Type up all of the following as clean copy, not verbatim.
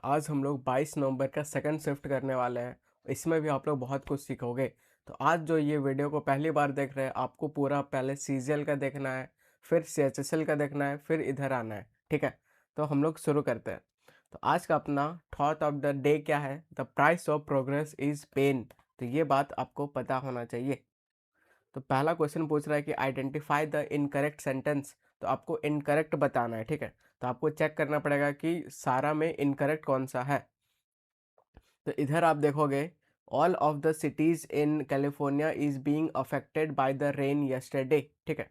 आज हम लोग 22 नवंबर का सेकंड शिफ्ट करने वाले हैं। इसमें भी आप लोग बहुत कुछ सीखोगे। तो आज जो ये वीडियो को पहली बार देख रहे हैं, आपको पूरा पहले सीजीएल का देखना है, फिर सीएचएसएल का देखना है, फिर इधर आना है। ठीक है, तो हम लोग शुरू करते हैं। तो आज का अपना थॉट ऑफ द डे क्या है? The price of progress is pain. तो ये बात आपको पता होना चाहिए। तो पहला क्वेश्चन पूछ रहा है कि आइडेंटिफाई द इनकरेक्ट सेंटेंस। तो आपको इनकरेक्ट बताना है। ठीक है, तो आपको चेक करना पड़ेगा कि सारा में इनकरेक्ट कौन सा है। तो इधर आप देखोगे, all of the cities in California is being affected by the rain yesterday. ठीक है,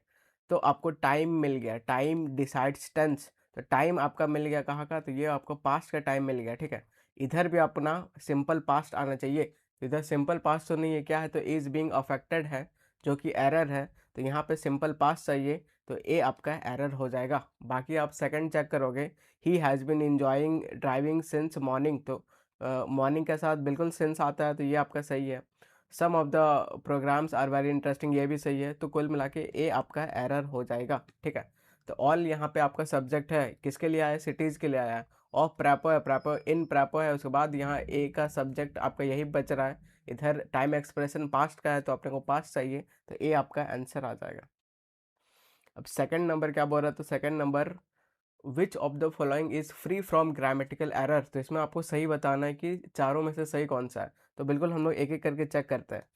तो आपको टाइम मिल गया। Time decides tense. तो टाइम आपका मिल गया कहाँ का? तो ये आपको पास्ट का टाइम मिल गया। ठीक है, इधर भी अपना सिंपल पास्ट आना चाहिए। तो इधर सिंपल पास्ट तो नहीं है, क्या है? तो इज बीइंग अफेक्टेड है, जो कि एरर है। तो यहाँ पे सिंपल पास्ट चाहिए, तो ए आपका एरर हो जाएगा। बाकी आप सेकंड चेक करोगे, he has been enjoying driving since morning. तो मॉर्निंग के साथ बिल्कुल सेंस आता है, तो ये आपका सही है। Some of the programmes are very interesting, ये भी सही है। तो कुल मिला के ए आपका एरर हो जाएगा। ठीक है, तो ऑल यहाँ पे आपका सब्जेक्ट है, किसके लिए आया है? सिटीज़ के लिए आया है। ऑफ प्रैपो है, प्रैपो इन प्रैपो है, उसके बाद यहाँ ए का सब्जेक्ट आपका यही बच रहा है। इधर टाइम एक्सप्रेशन पास्ट का है, तो अपने को पास्ट चाहिए, तो ए आपका आंसर आ जाएगा। अब सेकंड नंबर क्या बोल रहा है? तो second number, which of the following is free from grammatical error. तो इसमें आपको सही बताना है कि चारों में से सही कौन सा है। तो बिल्कुल हम लोग एक एक करके चेक करते हैं।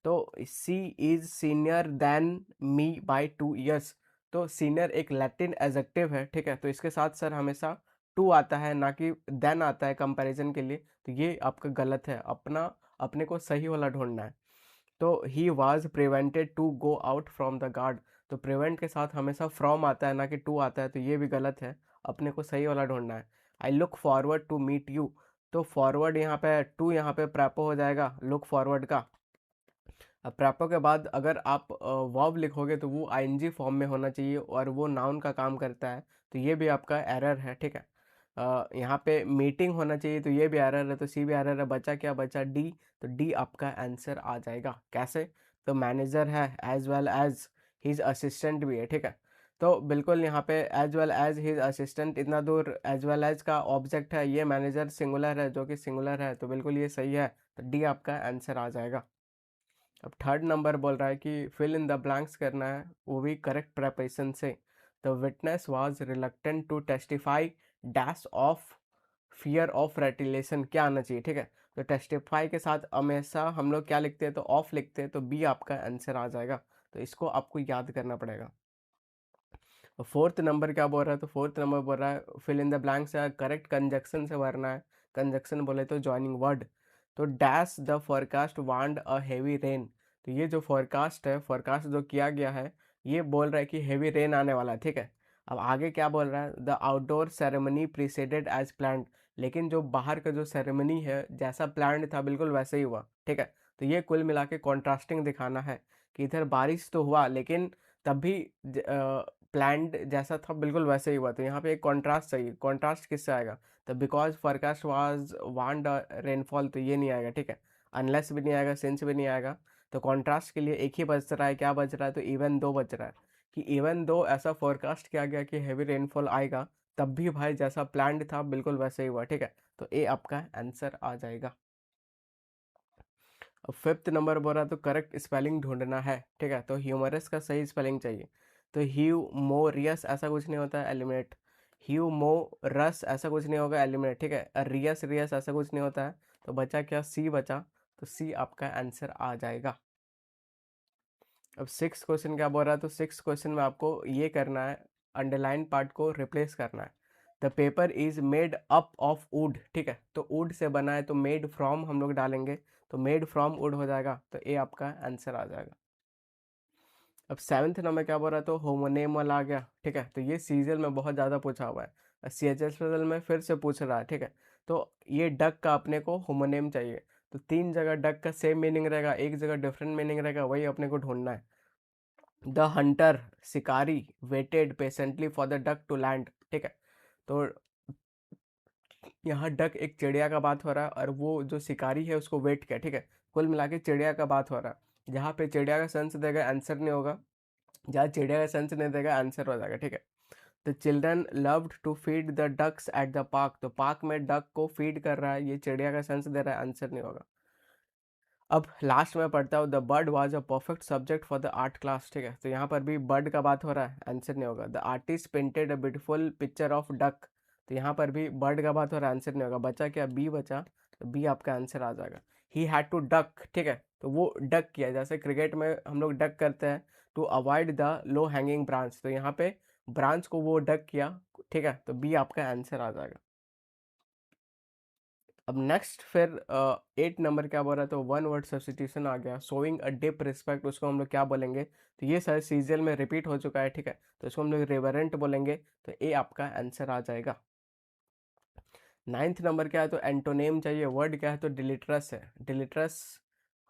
तो she is senior than me by 2 years। तो सीनियर एक लैटिन एडजेक्टिव है। ठीक है, तो इसके साथ सर हमेशा टू आता है, ना कि देन आता है कंपैरिजन के लिए। तो ये आपका गलत है, अपने को सही वाला ढूंढना है। तो he was prevented to go out from the guard. तो प्रिवेंट के साथ हमेशा फ्रॉम आता है, ना कि टू आता है, तो ये भी गलत है। अपने को सही वाला ढूंढना है। I look forward to meet you. तो फॉरवर्ड यहाँ पे टू, यहाँ पे प्रैपो हो जाएगा लुक फॉरवर्ड का। अब प्रैपो के बाद अगर आप वर्ब लिखोगे तो वो आईएनजी फॉर्म में होना चाहिए, और वो नाउन का काम करता है। तो ये भी आपका एरर है। ठीक है, यहाँ पे मीटिंग होना चाहिए, तो ये भी एरर है, तो सी भी एरर है। बचा क्या? बचा डी। तो डी आपका आंसर आ जाएगा। कैसे? तो मैनेजर है as well as his assistant भी है। ठीक है, तो बिल्कुल यहाँ पे as well as his assistant, इतना दूर एज वेल एज का ऑब्जेक्ट है, ये मैनेजर सिंगुलर है, जो कि सिंगुलर है, तो बिल्कुल ये सही है। तो डी आपका आंसर आ जाएगा। अब थर्ड नंबर बोल रहा है कि फिल इन द ब्लैंक्स करना है, वो भी करेक्ट प्रेपरेशन से। The witness was reluctant to testify dash of fear of retaliation. क्या आना चाहिए? ठीक है, तो टेस्टिफाई के साथ हमेशा हम लोग क्या लिखते हैं? तो ऑफ लिखते हैं, तो बी आपका आंसर आ जाएगा। तो इसको आपको याद करना पड़ेगा। फोर्थ नंबर क्या बोल रहा है? तो फोर्थ नंबर बोल रहा है फिल इन द ब्लैंक्स है, करेक्ट कंजक्शन से भरना है। कंजक्शन बोले तो जॉइनिंग वर्ड। तो dash the forecast warned a heavy rain. तो ये जो फोरकास्ट है, फोरकास्ट जो किया गया है, ये बोल रहा है कि हेवी रेन आने वाला है। ठीक है, अब आगे क्या बोल रहा है? The outdoor ceremony preceded as planned. लेकिन जो बाहर का जो सेरेमनी है, जैसा प्लान्ड था बिल्कुल वैसे ही हुआ। ठीक है, तो ये कुल मिला के कॉन्ट्रास्टिंग दिखाना है कि इधर बारिश तो हुआ, लेकिन तब भी प्लान्ड जैसा था बिल्कुल वैसे ही हुआ। तो यहाँ पे एक कॉन्ट्रास्ट चाहिए। कॉन्ट्रास्ट किससे आएगा? तो बिकॉज फोरकास्ट वाज वांड रेनफॉल, तो ये नहीं आएगा। ठीक है, अनलेस भी नहीं आएगा, सिंस भी नहीं आएगा। तो कॉन्ट्रास्ट के लिए एक ही बच रहा है। क्या बच रहा है? तो इवन दो बच रहा है, कि इवन दो ऐसा फोरकास्ट किया गया कि हैवी रेनफॉल आएगा, तब भी भाई जैसा प्लान्ड था बिल्कुल वैसे ही हुआ। ठीक है, तो ए आपका आंसर आ जाएगा। अब फिफ्थ नंबर बोल रहा है तो करेक्ट स्पेलिंग ढूंढना है। ठीक है, तो ह्यूमरस का सही स्पेलिंग चाहिए। तो ह्यूमोरियस ऐसा कुछ नहीं होता है, एलिमिनेट। ह्यूमोरस ऐसा कुछ नहीं होगा, एलिमिनेट। ठीक है, रियस रियस ऐसा कुछ नहीं होता है। तो बचा क्या? सी बचा। तो सी आपका आंसर आ जाएगा। अब सिक्स क्वेश्चन क्या बोल रहा है? तो सिक्स क्वेश्चन में आपको ये करना है, अंडरलाइन पार्ट को रिप्लेस करना है। The paper is made up of would. ठीक है, तो वुड से बना है, तो मेड फ्रॉम हम लोग डालेंगे, तो मेड फ्रॉम वुड हो जाएगा। तो ए आपका आंसर आ जाएगा। अब सेवन्थ नंबर क्या बोल रहा है? तो होमोनेम वाला आ गया। ठीक है, तो ये सीजल में बहुत ज़्यादा पूछा हुआ है, सी एच एस में फिर से पूछ रहा है। ठीक है, तो ये डक का अपने को होमोनेम चाहिए। तो तीन जगह डक का सेम मीनिंग रहेगा, एक जगह डिफरेंट मीनिंग रहेगा, वही अपने को ढूंढना है। द हंटर शिकारी waited patiently for the duck to land. ठीक है, तो यहाँ डक एक चिड़िया का बात हो रहा है, और वो जो शिकारी है उसको वेट किया। ठीक है, कुल मिला के चिड़िया का बात हो रहा है। जहाँ पे चिड़िया का सेंस देगा आंसर नहीं होगा, जहाँ चिड़िया का सेंस नहीं देगा आंसर हो जाएगा। ठीक है, the children loved to feed the ducks at the park, तो पार्क में डक को फीड कर रहा है, ये चिड़िया का सेंस दे रहा है, आंसर नहीं होगा। अब लास्ट में पढ़ता हूँ, the bird was a perfect subject for the art class, ठीक है, तो यहाँ पर भी बर्ड का बात हो रहा है, आंसर नहीं होगा। The artist painted a beautiful picture of duck, तो यहाँ पर भी बर्ड का बात हो रहा है, आंसर नहीं होगा। बचा क्या, बी बचा, तो बी आपका आंसर आ जाएगा। ही हैड टू डक, ठीक है, तो वो डक किया, जैसे क्रिकेट में हम लोग डक करते हैं to avoid the low hanging branch, तो यहाँ पे ब्रांच को वो डक किया, ठीक है, तो बी आपका आंसर आ जाएगा। अब नेक्स्ट फिर 8 नंबर क्या बोल रहा है, तो वन वर्ड सब्स्टिट्यूशन आ गया। शोइंग अ डिप रिस्पेक्ट, उसको हम लोग क्या बोलेंगे, तो ये शायद सीरियल में रिपीट हो चुका है, ठीक है, तो इसको हम लोग रेवरेंट बोलेंगे, तो ए आपका आंसर आ जाएगा। 9th नंबर क्या है, तो एंटोनेम चाहिए, वर्ड क्या है, तो डिलिटरस है। डिलिटरस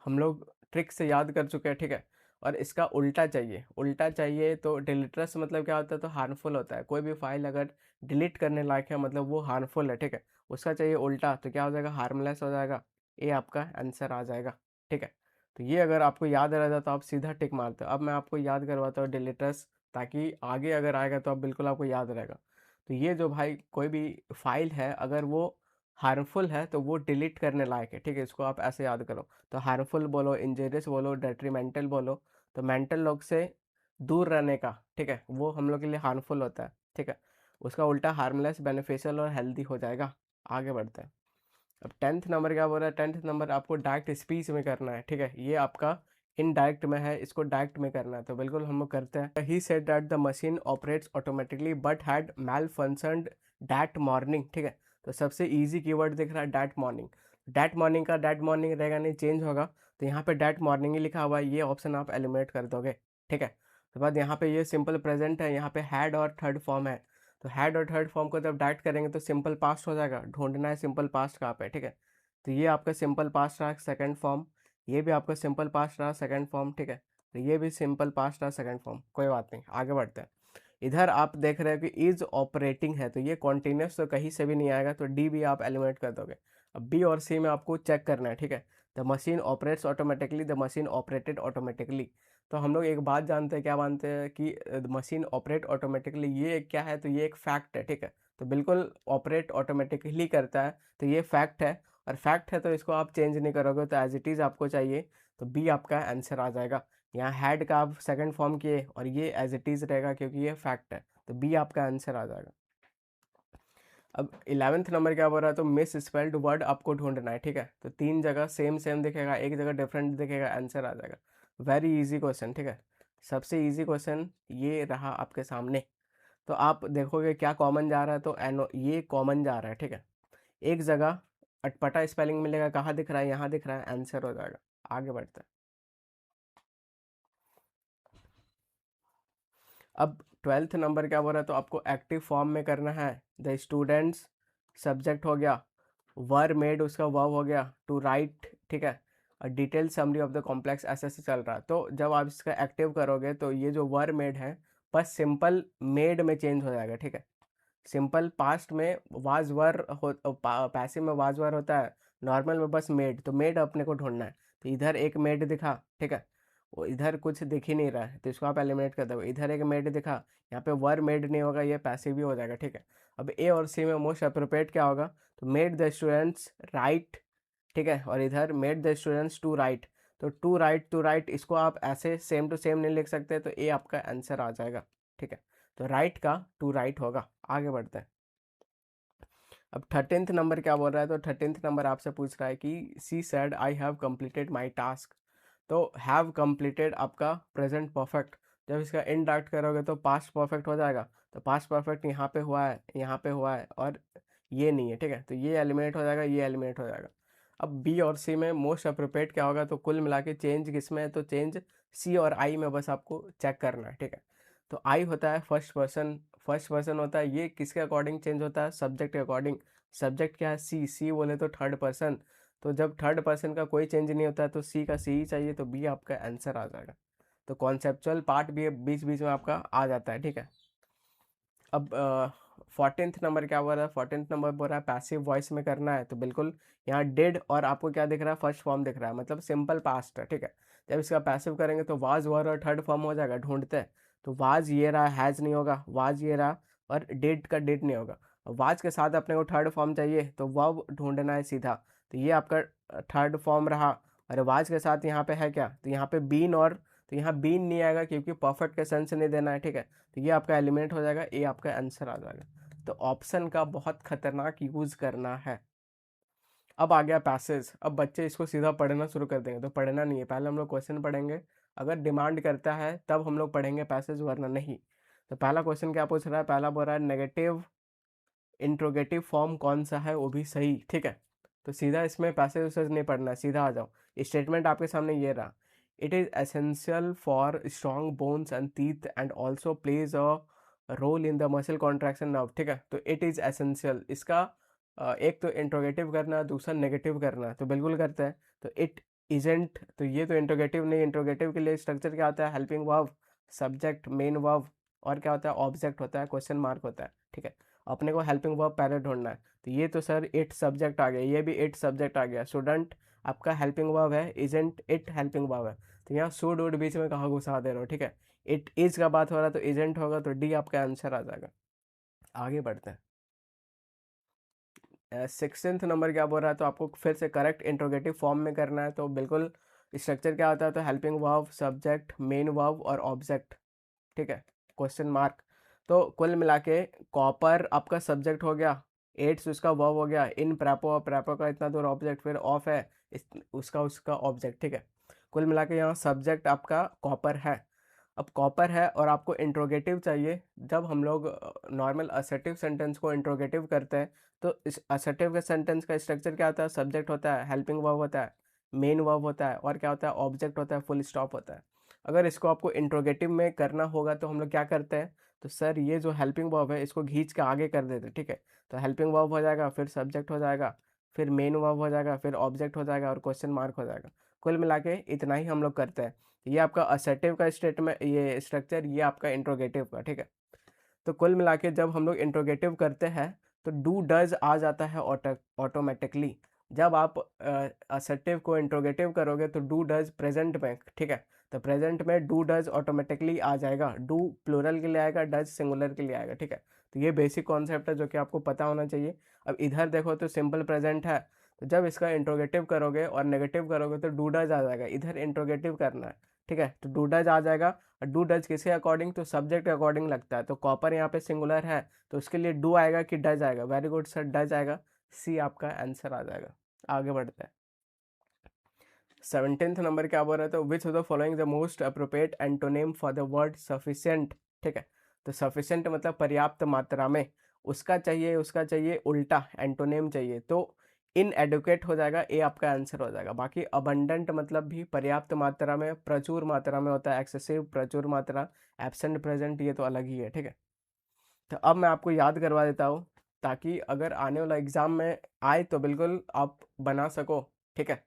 हम लोग ट्रिक से याद कर चुके हैं, ठीक है, और इसका उल्टा चाहिए, उल्टा चाहिए, तो डिलिटरस मतलब क्या होता है, तो हार्मफुल होता है। कोई भी फाइल अगर डिलीट करने लायक है मतलब वो हार्मफुल है, ठीक है, उसका चाहिए उल्टा, तो क्या हो जाएगा, हार्मलेस हो जाएगा, ये आपका आंसर आ जाएगा, ठीक है। तो ये अगर आपको याद रहता तो आप सीधा टिक मारते हो। अब मैं आपको याद करवाता हूँ डिलीटरस, ताकि आगे अगर आएगा तो आप बिल्कुल आपको याद रहेगा। तो ये जो भाई कोई भी फाइल है अगर वो हार्मफुल है तो वो डिलीट करने लायक है, ठीक है, इसको आप ऐसे याद करो। तो हार्मफुल बोलो, इंजरियस बोलो, डेट्रीमेंटल बोलो, तो मेंटल लोग से दूर रहने का, ठीक है, वो हम लोग के लिए हार्मफुल होता है, ठीक है, उसका उल्टा हार्मलेस, बेनिफिशियल और हेल्दी हो जाएगा। आगे बढ़ते हैं। अब 10th नंबर क्या बोल रहा है, 10th नंबर आपको डायरेक्ट स्पीच में करना है, ठीक है, ये आपका इनडायरेक्ट में है, इसको डायरेक्ट में करना है, तो बिल्कुल हम लोग करते हैं। He said that the machine operates automatically but had malfunctioned that morning, ठीक है, तो सबसे इजी कीवर्ड दिख रहा है डैट मॉर्निंग। डैट मॉर्निंग का डैट मॉर्निंग रहेगा नहीं, चेंज होगा, तो यहाँ पे डैट मॉर्निंग ही लिखा हुआ है, ये ऑप्शन आप एलिमिनेट कर दोगे, ठीक है। तो बाद यहाँ पे ये सिंपल प्रेजेंट है, यहाँ पे हैड और थर्ड फॉर्म है, तो हैड और थर्ड फॉर्म को जब डायरेक्ट करेंगे तो सिंपल पास्ट हो जाएगा, ढूंढना है सिंपल पास्ट कहाँ पे, ठीक है, तो ये आपका सिंपल पास्ट रहा सेकंड फॉर्म, ये भी आपका सिंपल पास्ट रहा सेकंड फॉर्म, ठीक है, तो ये भी सिंपल पास्ट रहा सेकंड फॉर्म, कोई बात नहीं, आगे बढ़ते हैं। इधर आप देख रहे हो कि इज ऑपरेटिंग है, तो ये कॉन्टिन्यूस तो कहीं से भी नहीं आएगा, तो डी भी आप एलिमिनेट कर दोगे। अब बी और सी में आपको चेक करना है, ठीक है, the machine operates automatically, the machine operated automatically, तो हम लोग एक बात जानते हैं, क्या मानते हैं कि मशीन ऑपरेट ऑटोमेटिकली, ये क्या है, तो ये एक फैक्ट है, ठीक है, तो बिल्कुल ऑपरेट ऑटोमेटिकली करता है, तो ये फैक्ट है, और फैक्ट है तो इसको आप चेंज नहीं करोगे, तो एज इट इज़ आपको चाहिए, तो बी आपका आंसर आ जाएगा। यहाँ हैड का आप सेकंड फॉर्म किए और ये एज इट इज़ रहेगा क्योंकि ये फैक्ट है, तो बी आपका आंसर आ जाएगा। अब 11th नंबर क्या बोल रहा है, तो मिस स्पेल्ड वर्ड आपको ढूंढना है, ठीक है, तो 3 जगह सेम सेम दिखेगा, एक जगह डिफरेंट दिखेगा, आंसर आ जाएगा। वेरी इजी क्वेश्चन, ठीक है, सबसे इजी क्वेश्चन ये रहा आपके सामने। तो आप देखोगे क्या कॉमन जा रहा है, तो एनो ये कॉमन जा रहा है, ठीक है, एक जगह अटपटा स्पेलिंग मिलेगा, कहाँ दिख रहा है, यहाँ दिख रहा है, आंसर हो जाएगा। आगे बढ़ते हैं। अब 12th नंबर क्या बोल रहा है, तो आपको एक्टिव फॉर्म में करना है। द स्टूडेंट्स सब्जेक्ट हो गया, वर मेड उसका वर्ब हो गया, टू राइट, ठीक है, detail summary of the complex, ऐसे ऐसे चल रहा है। तो जब आप इसका एक्टिव करोगे तो ये जो वर मेड है बस सिंपल मेड में चेंज हो जाएगा, ठीक है, सिंपल पास्ट में वाज वर हो, पैसिव में वाज वर होता है, नॉर्मल में बस मेड, तो मेड अपने को ढूंढना है, तो इधर एक मेड दिखा, ठीक है, वो इधर कुछ दिख ही नहीं रहा है, तो इसको आप एलिमिनेट कर दो। इधर एक मेड दिखा, यहाँ पे वर मेड नहीं होगा, ये पैसिव भी हो जाएगा, ठीक है। अब ए और सी में मोस्ट अप्रोप्रिएट क्या होगा, तो मेड द स्टूडेंट्स राइट, ठीक है, और इधर made the students to write, तो टू राइट इसको आप ऐसे सेम टू सेम नहीं लिख सकते, तो ए आपका आंसर आ जाएगा, ठीक है, तो राइट का टू राइट होगा। आगे बढ़ते हैं। अब 13th नंबर क्या बोल रहा है, तो 13th नंबर आपसे पूछ रहा है कि she said I have completed my task, तो हैव कंप्लीटेड आपका प्रेजेंट परफेक्ट, जब इसका इनडायरेक्ट करोगे तो पास्ट परफेक्ट हो जाएगा, तो पास्ट परफेक्ट यहाँ पे हुआ है, यहाँ पे हुआ है, और ये नहीं है, ठीक है, तो ये एलिमिनेट हो जाएगा, ये एलिमिनेट हो जाएगा। अब बी और सी में मोस्ट अप्रोप्रिएट क्या होगा, तो कुल मिला के चेंज किस में है, तो चेंज सी और आई में बस आपको चेक करना है, ठीक है, तो आई होता है फर्स्ट पर्सन, फर्स्ट पर्सन होता है, ये किसके अकॉर्डिंग चेंज होता है, सब्जेक्ट के अकॉर्डिंग, सब्जेक्ट क्या है, सी, सी बोले तो थर्ड पर्सन, तो जब थर्ड पर्सन का कोई चेंज नहीं होता है तो सी का सी ही चाहिए, तो बी आपका आंसर आ जाएगा। तो कॉन्सेप्चुअल पार्ट भी बीच बीच में आपका आ जाता है, ठीक है। अब 14th नंबर क्या बोल रहा है, 14th नंबर बोल रहा है पैसिव वॉइस में करना है, तो बिल्कुल यहाँ डिड और आपको क्या दिख रहा है, फर्स्ट फॉर्म दिख रहा है, मतलब सिंपल पास्ट है, ठीक है। जब इसका पैसिव करेंगे तो वाज वर और थर्ड फॉर्म हो जाएगा, ढूंढते हैं, तो वाज ये रहा, हैज़ नहीं होगा, वाज ये रहा, और डिड का डिड नहीं होगा। वाज के साथ अपने को थर्ड फॉर्म चाहिए तो वर्ब ढूंढना है सीधा, तो ये आपका थर्ड फॉर्म रहा। और वाज के साथ यहाँ पे है क्या, तो यहाँ पे बीन, और तो यहाँ बीन नहीं आएगा क्योंकि परफेक्ट के सेंस नहीं देना है, ठीक है। तो ये आपका एलिमिनेट हो जाएगा, ये आपका आंसर आ जाएगा। तो ऑप्शन का बहुत खतरनाक यूज करना है। अब आ गया पैसेज। अब बच्चे इसको सीधा पढ़ना शुरू कर देंगे, तो पढ़ना नहीं है, पहले हम लोग क्वेश्चन पढ़ेंगे। अगर डिमांड करता है तब हम लोग पढ़ेंगे पैसेज, वरना नहीं। तो पहला क्वेश्चन क्या पूछ रहा है, पहला बोल रहा है नेगेटिव इंट्रोगेटिव फॉर्म कौन सा है, वो भी सही, ठीक है। तो सीधा इसमें पैसेज वैसेज नहीं पढ़ना है, सीधा आ जाओ। स्टेटमेंट आपके सामने ये रहा, it is essential for strong bones and teeth and also plays a role in the muscle contraction nerve, ठीक है। तो इट इज़ एसेंशियल, इसका एक तो इंट्रोगेटिव करना है, दूसरा नेगेटिव करना है, तो बिल्कुल करते हैं। तो इट इजेंट, तो ये तो इंट्रोगेटिव नहीं, इंट्रोगेटिव के लिए स्ट्रक्चर क्या होता है, helping verb, subject, main verb, और क्या होता है, ऑब्जेक्ट होता है, क्वेश्चन मार्क होता है, ठीक है। अपने को हेल्पिंग वर्ब पहले ढूंढना है। तो ये तो सर इट सब्जेक्ट आ गया, ये भी इट सब्जेक्ट आ गया। स्टूडेंट आपका हेल्पिंग वर्ब है, इजेंट इट हेल्पिंग वर्ब है। तो यहाँ शुड वुड बीच में कहाँ घुसा दे रहे हो, ठीक है। इट इज का बात हो रहा है तो इजेंट होगा, तो डी आपका आंसर आ जाएगा। आगे बढ़ते हैं। 16th नंबर क्या बोल रहा है, तो आपको फिर से करेक्ट इंट्रोगेटिव फॉर्म में करना है। तो बिल्कुल स्ट्रक्चर क्या होता है, तो helping verb, subject, main verb और ऑब्जेक्ट, ठीक है, क्वेश्चन मार्क। तो कुल मिला के कॉपर आपका सब्जेक्ट हो गया, एड्स उसका वर्ब हो गया, इन प्रेपो, प्रेपो का इतना दूर ऑब्जेक्ट, फिर ऑफ है उसका उसका ऑब्जेक्ट, ठीक है। कुल मिला के यहाँ सब्जेक्ट आपका कॉपर है। अब कॉपर है और आपको इंट्रोगेटिव चाहिए। जब हम लोग नॉर्मल असर्टिव सेंटेंस को इंट्रोगेटिव करते हैं, तो इस असर्टिव के सेंटेंस का स्ट्रक्चर क्या होता है, सब्जेक्ट होता है, हेल्पिंग वर्ब होता है, मेन वर्ब होता है, और क्या होता है, ऑब्जेक्ट होता है, फुल स्टॉप होता है। अगर इसको आपको इंट्रोगेटिव में करना होगा तो हम लोग क्या करते हैं, तो सर ये जो हेल्पिंग वर्ब है इसको खींच के आगे कर देते हैं, ठीक है। तो हेल्पिंग वर्ब हो जाएगा, फिर सब्जेक्ट हो जाएगा, फिर मेन वर्ब हो जाएगा, फिर ऑब्जेक्ट हो जाएगा और क्वेश्चन मार्क हो जाएगा। कुल मिला के इतना ही हम लोग करते हैं। ये आपका असर्टिव का स्टेटमेंट, ये स्ट्रक्चर, ये आपका इंट्रोगेटिव का, ठीक है। तो कुल मिला के जब हम लोग इंट्रोगेटिव करते हैं तो डू डज आ जाता है ऑटोमेटिकली। जब आप असर्टिव को इंट्रोगेटिव करोगे तो डू डज प्रेजेंट में, ठीक है। तो प्रेजेंट में डू डज ऑटोमेटिकली आ जाएगा, डू प्लूरल के लिए आएगा, डज सिंगुलर के लिए आएगा, ठीक है। तो ये बेसिक कॉन्सेप्ट है जो कि आपको पता होना चाहिए। अब इधर देखो तो सिंपल प्रेजेंट है, तो जब इसका इंट्रोगेटिव करोगे और नेगेटिव करोगे तो डू डज आ जाएगा, इधर इंट्रोगेटिव करना है, ठीक है। तो डू डज आ जाएगा, और डू डज किसके अकॉर्डिंग, तो सब्जेक्ट के अकॉर्डिंग लगता है। तो कॉपर यहाँ पे सिंगुलर है तो उसके लिए डू आएगा कि डज आएगा, वेरी गुड सर, डज आएगा, सी आपका आंसर आ जाएगा। आगे बढ़ते हैं। 17th नंबर क्या बोल रहे थे, which of the following the most appropriate antonym for the word sufficient, ठीक है। तो सफिशिएंट मतलब पर्याप्त मात्रा में, उसका चाहिए उल्टा एंटोनिम चाहिए, तो इनएडुकेट हो जाएगा, ये आपका आंसर हो जाएगा। बाकी अबंडेंट मतलब भी पर्याप्त मात्रा में, प्रचुर मात्रा में होता है, एक्सेसिव, प्रचुर मात्रा, एब्सेंट, प्रेजेंट, ये तो अलग ही है, ठीक है। तो अब मैं आपको याद करवा देता हूँ, ताकि अगर आने वाला एग्जाम में आए तो बिल्कुल आप बना सको, ठीक है।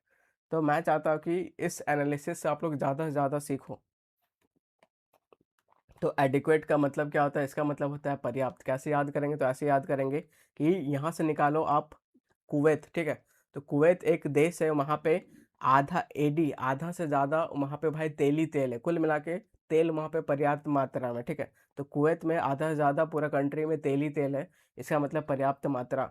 तो मैं चाहता हूँ कि इस एनालिसिस से आप लोग ज़्यादा से ज़्यादा सीखो। तो एडिक्वेट का मतलब क्या होता है, इसका मतलब होता है पर्याप्त। कैसे याद करेंगे, तो ऐसे याद करेंगे कि यहाँ से निकालो आप कुवैत, ठीक है। तो कुवैत एक देश है, वहाँ पे आधा एडी, आधा से ज़्यादा वहाँ पे भाई तेल ही तेल है, कुल मिला के तेल वहाँ पे पर्याप्त मात्रा में, ठीक है। तो कुवैत में आधा से ज़्यादा पूरा कंट्री में तेल ही तेल है, इसका मतलब पर्याप्त मात्रा,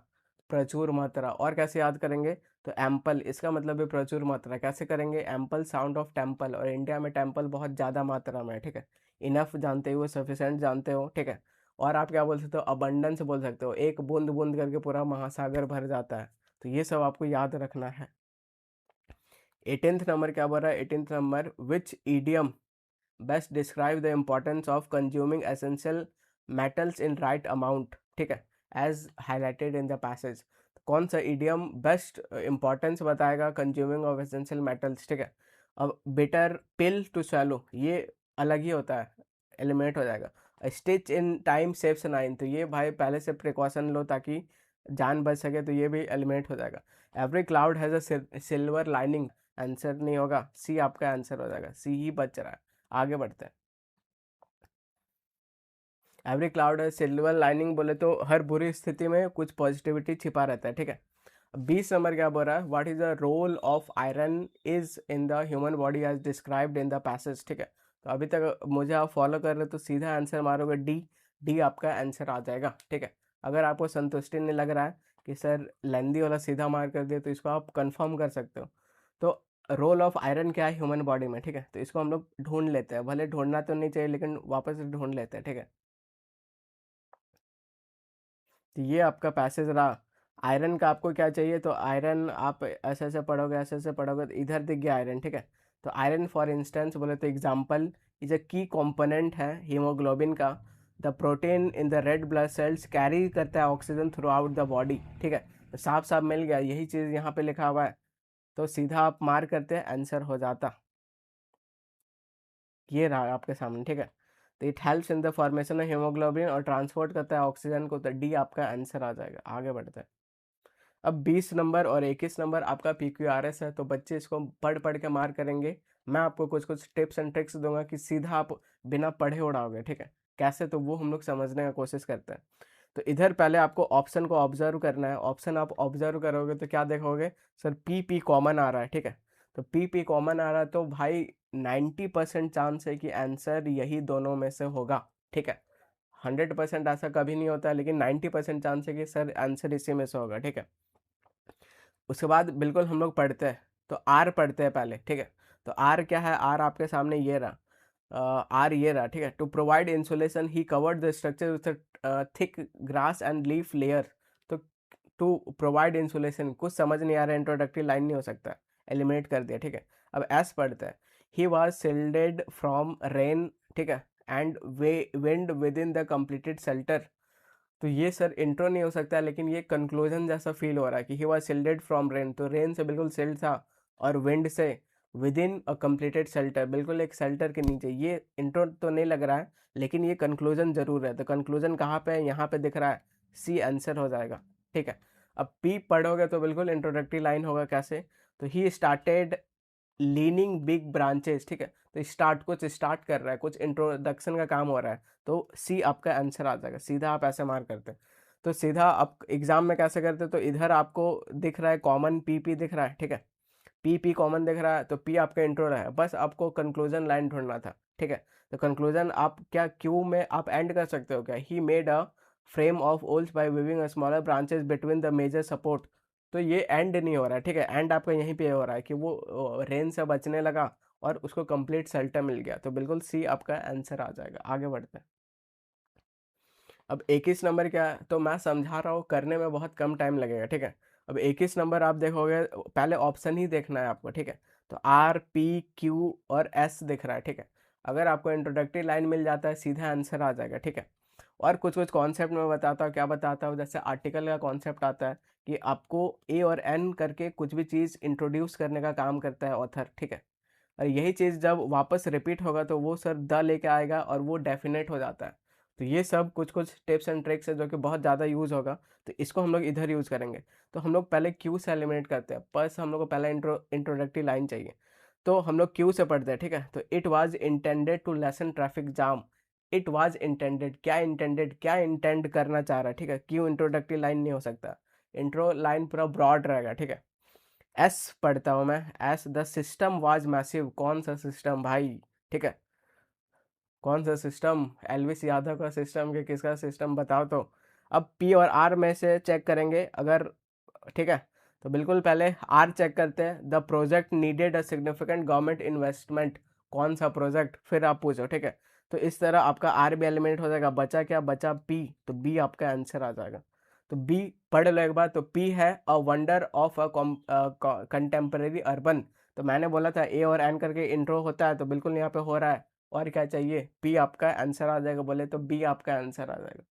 प्रचुर मात्रा। और कैसे याद करेंगे, तो एम्पल, इसका मतलब है प्रचुर मात्रा। कैसे करेंगे, एम्पल साउंड ऑफ टेम्पल, और इंडिया में टेम्पल बहुत ज़्यादा मात्रा में है, ठीक है। इनफ जानते हो, सफिशेंट जानते हो, ठीक है। और आप क्या बोल सकते हो, अबंडेंस बोल सकते हो, एक बूंद बूंद करके पूरा महासागर भर जाता है। तो ये सब आपको याद रखना है। 18th नंबर क्या बोल रहा है, 18th number, which idiom best describe the importance of consuming essential metals in right amount, ठीक है, as highlighted in the passage. कौन सा ईडियम बेस्ट इंपॉर्टेंस बताएगा कंज्यूमिंग ऑफ एसेंशियल मेटल्स, ठीक है। अब बेटर पिल टू swallow, ये अलग ही होता है, एलिमिनेट हो जाएगा। स्टिच इन टाइम सेव्स 9, तो ये भाई पहले से प्रिकॉशन लो ताकि जान बच सके, तो ये भी एलिमिनेट हो जाएगा। Every cloud has a silver lining, answer नहीं होगा, सी आपका आंसर हो जाएगा, सी ही बच रहा है। आगे बढ़ते हैं। एवरी क्लाउड है सिल्वर लाइनिंग, बोले तो हर बुरी स्थिति में कुछ पॉजिटिविटी छिपा रहता है, ठीक है। 20 नंबर क्या बोल रहा है, what is the role of iron is in the human body as described in the passage, ठीक है। तो अभी तक मुझे आप फॉलो कर रहे हो तो सीधा आंसर मारोगे डी, डी आपका आंसर आ जाएगा। ठीक है, अगर आपको संतुष्टि नहीं लग रहा है कि सर लेंदी वाला सीधा मार कर दिया, तो इसको आप कंफर्म कर सकते हो। तो रोल ऑफ आयरन क्या है ह्यूमन बॉडी में, ठीक है, तो इसको हम लोग ढूंढ लेते हैं, भले ढूंढना तो नहीं चाहिए लेकिन वापस से ढूंढ लेते हैं। ठीक है, तो ये आपका पैसेज रहा। आयरन का आपको क्या चाहिए, तो आयरन आप ऐसे ऐसे पढ़ोगे, ऐसे ऐसे पढ़ोगे तो इधर दिख गया आयरन। ठीक है, तो आयरन फॉर इंस्टेंस बोले तो एग्जाम्पल इज अ की कंपोनेंट है हीमोग्लोबिन का। The protein in the red blood cells carry करता है oxygen through out the body. ठीक है, तो साफ साफ मिल गया, यही चीज़ यहाँ पे लिखा हुआ है, तो सीधा आप मार करते हैं आंसर हो जाता। ये रहा आपके सामने। ठीक है, तो it helps in the formation of haemoglobin और ट्रांसपोर्ट करता है ऑक्सीजन को, तो डी आपका आंसर आ जाएगा। आगे बढ़ते हैं। अब 20 नंबर और 21 नंबर आपका PQRS है, तो बच्चे इसको पढ़ पढ़ के मार करेंगे। मैं आपको कुछ कुछ टिप्स एंड ट्रिक्स दूंगा कि सीधा आप बिना पढ़े उड़ाओगे। ठीक है, कैसे, तो वो हम लोग समझने का कोशिश करते हैं। तो इधर पहले आपको ऑप्शन को ऑब्जर्व करना है। ऑप्शन आप ऑब्जर्व करोगे तो क्या देखोगे, सर पी कॉमन आ रहा है। ठीक है, तो पी कॉमन आ रहा है, तो भाई 90% चांस है कि आंसर यही दोनों में से होगा। ठीक है, 100% ऐसा कभी नहीं होता है, लेकिन 90% चांस है कि सर आंसर इसी में से होगा। ठीक है, उसके बाद बिल्कुल हम लोग पढ़ते हैं, तो आर पढ़ते हैं पहले। ठीक है, तो आर क्या है, आर आपके सामने ये रहा, आर ये रहा। ठीक है, to provide insulation he covered the structure with thick grass and leaf layer. तो टू प्रोवाइड इंसुलेशन, कुछ समझ नहीं आ रहा है, इंट्रोडक्टरी लाइन नहीं हो सकता, एलिमिनेट कर दिया। ठीक है, अब एस पढ़ते हैं, ही वॉज शिल्डेड फ्रॉम रेन। ठीक है, and way wind with in the completed shelter. तो ये सर इंट्रो नहीं हो सकता, लेकिन ये कंक्लूजन जैसा फील हो रहा है कि ही वॉज शिल्डेड फ्रॉम रेन, तो रेन से बिल्कुल शिल्ड था, और विंड से with in a completed shelter, बिल्कुल एक शेल्टर के नीचे। ये इंट्रो तो नहीं लग रहा है, लेकिन ये कंक्लूजन जरूर है। तो कंक्लूजन कहाँ पे है, यहाँ पे दिख रहा है, सी आंसर हो जाएगा। ठीक है, अब पी पढ़ोगे तो बिल्कुल इंट्रोडक्टरी लाइन होगा, कैसे, तो he started leaning big branches. ठीक है, तो स्टार्ट, कुछ स्टार्ट कर रहा है, कुछ इंट्रोडक्शन का काम हो रहा है, तो सी आपका आंसर आ जाएगा। सीधा आप ऐसे मार्क करते हैं। तो सीधा आप एग्जाम में कैसे करते हैं, तो इधर आपको दिख रहा है कॉमन पी दिख रहा है। ठीक है, पी कॉमन दिख रहा है, तो पी आपका इंट्रो रहा है, बस आपको कंक्लूजन लाइन ढूंढना था। ठीक है, तो कंक्लूजन आप क्या क्यू में आप एंड कर सकते हो क्या, he made a frame of owls by weaving a smaller branches between the major support. तो ये एंड नहीं हो रहा है। ठीक है, एंड आपका यहीं पे हो रहा है कि वो रेन से बचने लगा और उसको कंप्लीट शेल्टर मिल गया, तो बिल्कुल सी आपका आंसर आ जाएगा। आगे बढ़ते हैं। अब 21 नंबर क्या है, तो मैं समझा रहा हूँ, करने में बहुत कम टाइम लगेगा। ठीक है, अब 21 नंबर आप देखोगे, पहले ऑप्शन ही देखना है आपको। ठीक है, तो R P Q और S दिख रहा है। ठीक है, अगर आपको इंट्रोडक्टरी लाइन मिल जाता है, सीधा आंसर आ जाएगा। ठीक है, और कुछ कुछ कॉन्सेप्ट मैं बताता हूँ, क्या बताता हूँ, जैसे आर्टिकल का कॉन्सेप्ट आता है कि आपको A और N करके कुछ भी चीज़ इंट्रोड्यूस करने का काम करता है ऑथर। ठीक है, और यही चीज़ जब वापस रिपीट होगा तो वो सर द लेके आएगा और वो डेफिनेट हो जाता है। तो ये सब कुछ कुछ टिप्स एंड ट्रिक्स है जो कि बहुत ज़्यादा यूज़ होगा, तो इसको हम लोग इधर यूज़ करेंगे। तो हम लोग पहले क्यू से एलिमिनेट करते हैं, बस हम लोग को पहला इंट्रोडक्टरी लाइन चाहिए, तो हम लोग क्यू से पढ़ते हैं। ठीक है, तो it was intended to lessen traffic jam. It was intended, क्या इंटेंडेड, क्या इंटेंड करना चाह रहा है। ठीक है, क्यू इंट्रोडक्टरी लाइन नहीं हो सकता, इंट्रो लाइन पूरा ब्रॉड रहेगा। ठीक है, एस पढ़ता हूँ मैं, S the system was massive, कौन सा सिस्टम भाई। ठीक है, कौन सा सिस्टम, एलविस यादव का सिस्टम कि किसका सिस्टम, बताओ तो। अब पी और आर में से चेक करेंगे अगर, ठीक है, तो बिल्कुल पहले आर चेक करते हैं, the project needed a significant government investment, कौन सा प्रोजेक्ट, फिर आप पूछो। ठीक है, तो इस तरह आपका आर भी एलिमिनेट हो जाएगा, बचा क्या, बचा पी, तो बी आपका आंसर आ जाएगा। तो बी पढ़ लो एक बार, तो पी है a wonder of a contemporary urban. तो मैंने बोला था ए और एन करके इंट्रो होता है, तो बिल्कुल यहाँ पे हो रहा है, और क्या चाहिए, पी आपका आंसर आ जाएगा, बोले तो बी आपका आंसर आ जाएगा।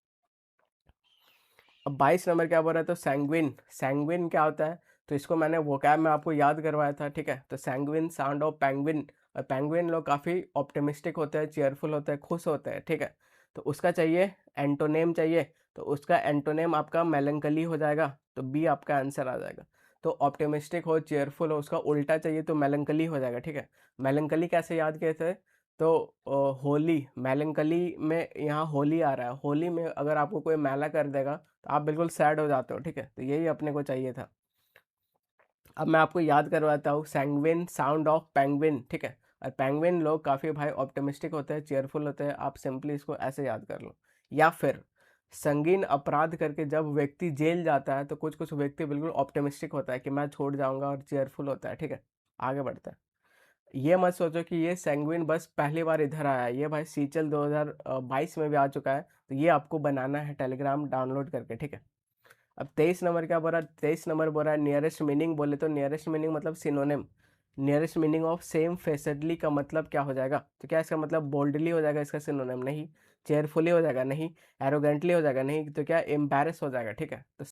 अब 22 नंबर क्या बोल रहा है, तो सैंग्विन, सैंग्विन क्या होता है, तो इसको मैंने वोकैब में आपको याद करवाया था। ठीक है, तो सैंग्विन साउंड ऑफ पेंगुइन, और पेंगुइन लोग काफ़ी ऑप्टिमिस्टिक होते हैं, चेयरफुल होते हैं, खुश होते हैं। ठीक है, तो उसका चाहिए एंटोनेम चाहिए, तो उसका एंटोनेम आपका मेलंकली हो जाएगा, तो बी आपका आंसर आ जाएगा। तो ऑप्टिमिस्टिक हो, चेयरफुल हो, उसका उल्टा चाहिए तो मेलंकली हो जाएगा। ठीक है, मेलंकली कैसे याद किए थे, तो होली, मेलंकली में यहाँ होली आ रहा है, होली में अगर आपको कोई मैला कर देगा तो आप बिल्कुल सैड हो जाते हो। ठीक है, तो यही अपने को चाहिए था। अब मैं आपको याद करवाता हूँ, सैंग्विन साउंड ऑफ पेंगुइन। ठीक है, और पेंगुइन लोग काफ़ी भाई ऑप्टिमिस्टिक होते हैं, चेयरफुल होते हैं, आप सिंपली इसको ऐसे याद कर लो। या फिर संगीन अपराध करके जब व्यक्ति जेल जाता है तो कुछ कुछ व्यक्ति बिल्कुल ऑप्टिमिस्टिक होता है कि मैं छोड़ जाऊंगा और चेयरफुल होता है, ठीक है। आगे बढ़ता है। ये मत सोचो कि ये सैंग्विन बस पहली बार इधर आया है, ये भाई सीचल 2022 में भी आ चुका है। तो ये आपको बनाना है टेलीग्राम डाउनलोड करके, ठीक है। अब 23 नंबर क्या बोल रहा है, 23 नंबर बोल रहा है नियरेस्ट मीनिंग। बोले तो नियरेस्ट मीनिंग मतलब synonym, nearest meaning of shamefacedly का मतलब क्या हो जाएगा। तो क्या इसका मतलब बोल्डली हो जाएगा इसका सिनोनिम, नहीं। चेयरफुली हो जाएगा, नहीं। एरोगेंटली हो जाएगा, नहीं। तो क्या एम्बैरेस हो जाएगा, ठीक है। तो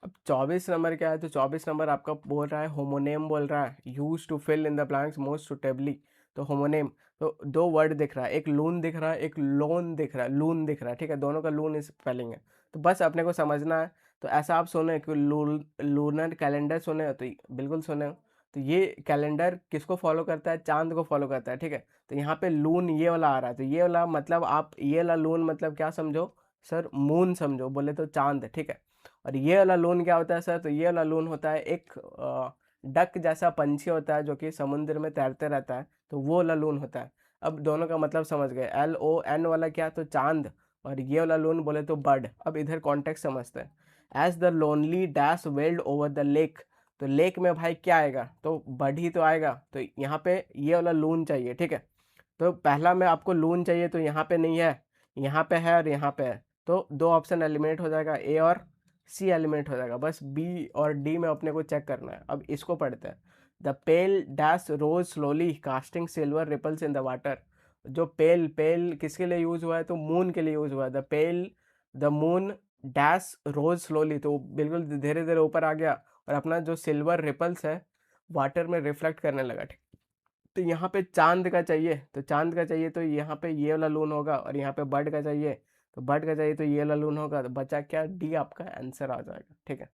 अब 24 नंबर क्या है, तो 24 नंबर आपका बोल रहा है होमोनेम बोल रहा है, use to fill in the blanks most suitably. तो होमोनेम, तो दो वर्ड दिख रहा है, एक लून दिख रहा है, एक लोन दिख रहा है, लून दिख रहा है, ठीक है। दोनों का लून इस स्पेलिंग है। तो बस अपने को समझना है। तो ऐसा आप सुने कि लूनर कैलेंडर सुने हो, तो बिल्कुल सुने हो। तो ये कैलेंडर किसको फॉलो करता है, चांद को फॉलो करता है, ठीक है। तो यहाँ पे लून ये वाला आ रहा है, तो ये वाला मतलब आप ये वाला लून मतलब क्या समझो सर, मून समझो, बोले तो चांद, ठीक है। और ये वाला लून क्या होता है सर, तो ये वाला लून होता है एक डक जैसा पंछी होता है जो कि समुद्र में तैरते रहता है, तो वो वाला लून होता है। अब दोनों का मतलब समझ गए, LON वाला क्या, तो चांद, और ये वाला लून बोले तो बर्ड। अब इधर कॉन्टेक्स्ट समझते हैं। As the lonely dash wailed over the lake, तो लेक में भाई क्या आएगा, तो बर्ड ही तो आएगा। तो यहाँ पे ये वाला लून चाहिए, ठीक है। तो पहला में आपको लून चाहिए, तो यहाँ पे नहीं है, यहाँ पे है और यहाँ पे है। तो दो ऑप्शन एलिमिनेट हो जाएगा, ए और सी एलिमेंट हो जाएगा, बस बी और डी में अपने को चेक करना है। अब इसको पढ़ते हैं। The pale dash rose slowly casting silver ripples in the water. जो पेल, पेल किसके लिए यूज हुआ है, तो मून के लिए यूज हुआ है। The pale, the moon dash rose slowly, तो बिल्कुल धीरे धीरे ऊपर आ गया और अपना जो सिल्वर रिपल्स है वाटर में रिफ्लेक्ट करने लगा, ठीक। तो यहाँ पे चांद का चाहिए, तो चांद का चाहिए, तो यहाँ पे ये वाला लून होगा, और यहाँ पे बर्ड का चाहिए, तो बर्ड का चाहिए, तो ये वाला लून होगा। तो बचा क्या, डी आपका आंसर आ जाएगा, ठीक है।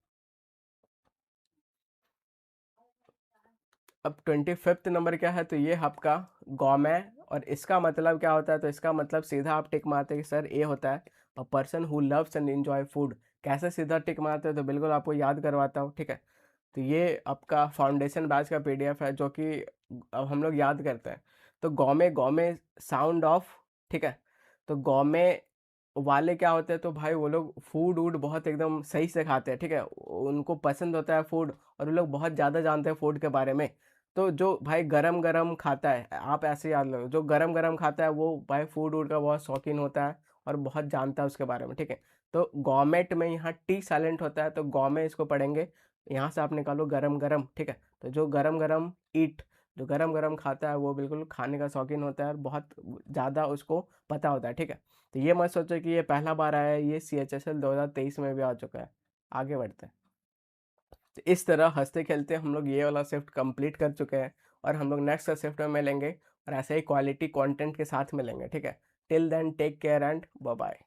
अब 25th नंबर क्या है, तो ये आपका गौमे, और इसका मतलब क्या होता है, तो इसका मतलब सीधा आप टिक मारते हैं कि सर ए होता है, a person who loves and enjoy food. कैसे सीधा टिक मारते हैं, तो बिल्कुल आपको याद करवाता हूँ, ठीक है। तो ये आपका फाउंडेशन बैच का PDF है जो कि अब हम लोग याद करते हैं। तो गौमे, गौमे साउंड ऑफ, ठीक है। तो गौमे वाले क्या होते हैं, तो भाई वो लोग फूड वूड बहुत एकदम सही से खाते हैं, ठीक है। उनको पसंद होता है फूड, और वो लोग बहुत ज़्यादा जानते हैं फूड के बारे में। तो जो भाई गरम गरम खाता है, आप ऐसे याद लो, जो गरम गरम खाता है वो भाई फूड वूड का बहुत शौकीन होता है और बहुत जानता है उसके बारे में, ठीक है। तो गॉर्मेट में यहाँ टी साइलेंट होता है, तो गॉमे इसको पढ़ेंगे। यहाँ से आप निकालो गरम गरम, ठीक है। तो जो गरम गरम ईट, जो गरम गरम खाता है वो बिल्कुल खाने का शौकीन होता है और बहुत ज़्यादा उसको पता होता है, ठीक है। तो ये मत सोचो कि ये पहला बार आया है, ये CHSL 2023 में भी आ चुका है। आगे बढ़ते हैं। तो इस तरह हंसते खेलते हम लोग ये वाला शिफ्ट कंप्लीट कर चुके हैं, और हम लोग नेक्स्ट शिफ्ट में मिलेंगे और ऐसे ही क्वालिटी कंटेंट के साथ मिलेंगे, ठीक है। Till then take care and bye bye.